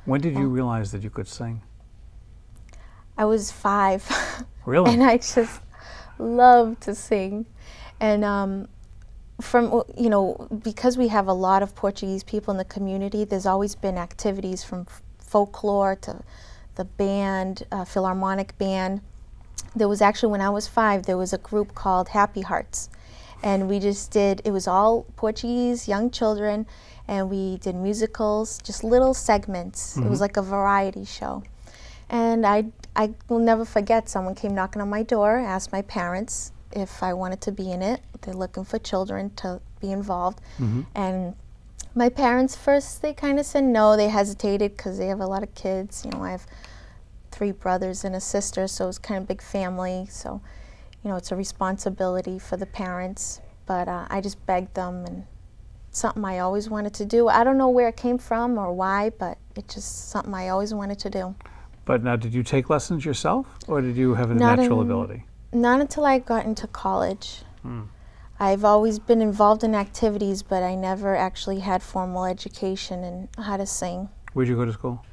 When did you realize that you could sing? I was 5. Really? And I just loved to sing. And because we have a lot of Portuguese people in the community, there's always been activities from folklore to the band, Philharmonic band. There was actually, when I was 5, there was a group called Happy Hearts. And we just did, it was all Portuguese, young children, and we did musicals, just little segments. It was like a variety show. And I will never forget, someone came knocking on my door, asked my parents if I wanted to be in it. They're looking for children to be involved. And my parents first, they kind of said no. They hesitated because they have a lot of kids. You know, I have 3 brothers and a sister, so it's kind of a big family. So, you know, it's a responsibility for the parents. But I just begged them, and it's something I always wanted to do. I don't know where it came from or why, but it's just something I always wanted to do. But now, did you take lessons yourself, or did you have a natural ability? Not until I got into college. I've always been involved in activities, but I never actually had formal education in how to sing. Where'd you go to school?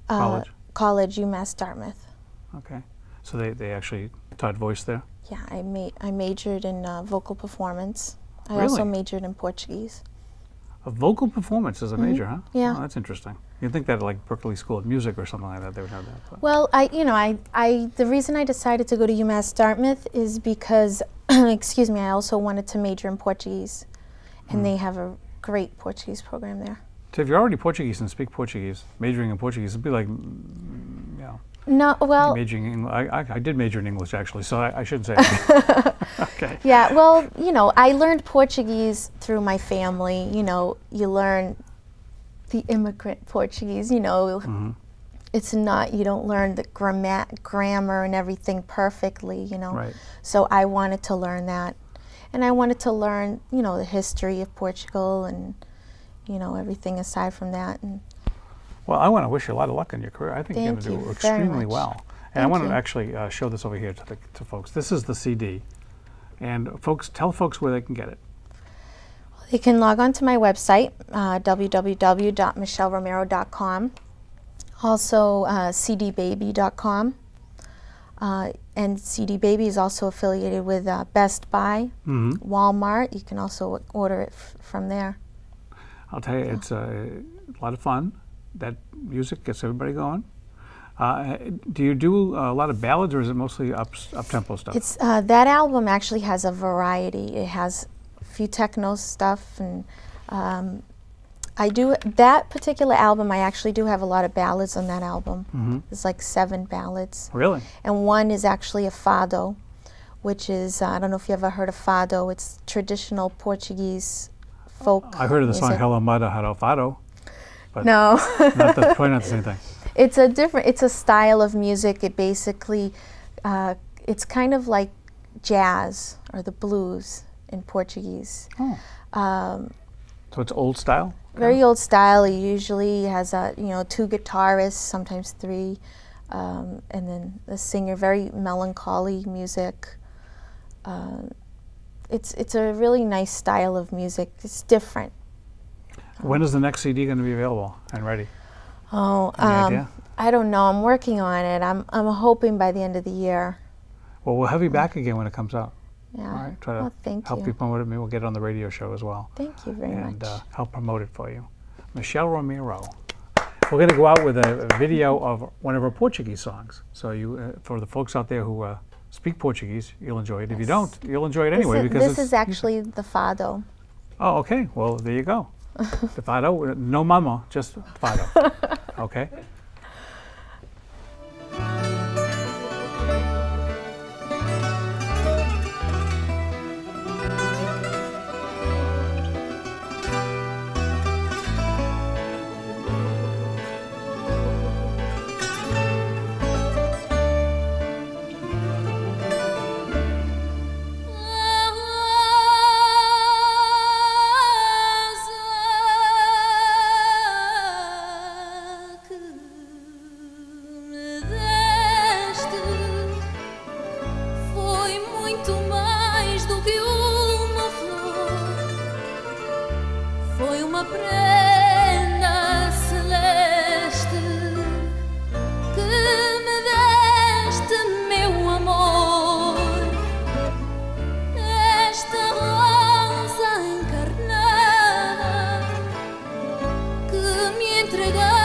College? College, UMass Dartmouth. Okay. So they actually taught voice there? Yeah, I majored in vocal performance. I Really? also majored in Portuguese. A vocal performance is a major, huh? Yeah. Oh, that's interesting. You'd think that like Berkeley School of Music or something like that, they would have that. But. Well, the reason I decided to go to UMass Dartmouth is because, excuse me, I also wanted to major in Portuguese, and they have a great Portuguese program there. So if you're already Portuguese and speak Portuguese, majoring in Portuguese, it'd be like, you know. No, well, majoring in, I did major in English actually, so I shouldn't say that. Okay. Yeah, well, you know, I learned Portuguese through my family. You know, you learn the immigrant Portuguese, you know. It's not, you don't learn the grammar and everything perfectly, you know. Right. So I wanted to learn that. And I wanted to learn, you know, the history of Portugal and, you know, everything aside from that. And well, I want to wish you a lot of luck in your career. I think you're going to do extremely well. And I want to actually show this over here to folks. This is the CD. And folks, tell folks where they can get it. They can log on to my website, www.michelleromero.com. Also, cdbaby.com. And CD Baby is also affiliated with Best Buy, Walmart. You can also order it from there. I'll tell you, it's a lot of fun. That music gets everybody going. Do you do a lot of ballads, or is it mostly up-tempo stuff? It's that album actually has a variety. It has a few techno stuff, and I do that particular album. I actually do have a lot of ballads on that album. There's like 7 ballads. Really? And one is actually a fado, which is I don't know if you ever heard of fado. It's traditional Portuguese folk. I heard of the music. song Hello Mudda, Hello Fado. But no. Probably not the same thing. It's a style of music. It basically, it's kind of like jazz or the blues in Portuguese. Oh. So it's old style? Very old style. It usually has, 2 guitarists, sometimes 3, and then the singer. Very melancholy music. It's a really nice style of music. It's different. When is the next CD going to be available and ready? Oh, Any idea? I don't know. I'm working on it. I'm hoping by the end of the year. Well, we'll have you back again when it comes out. Yeah. All right. Try to help you promote it. Maybe we'll get it on the radio show as well. Thank you very much. And help promote it for you. Michelle Romeiro. We're going to go out with a video of one of her Portuguese songs. So you, for the folks out there who speak Portuguese, you'll enjoy it. If you don't, you'll enjoy it anyway. This is actually the fado. Oh, okay. Well, there you go. The fado, no mama, just fado. Okay. Good. entregar.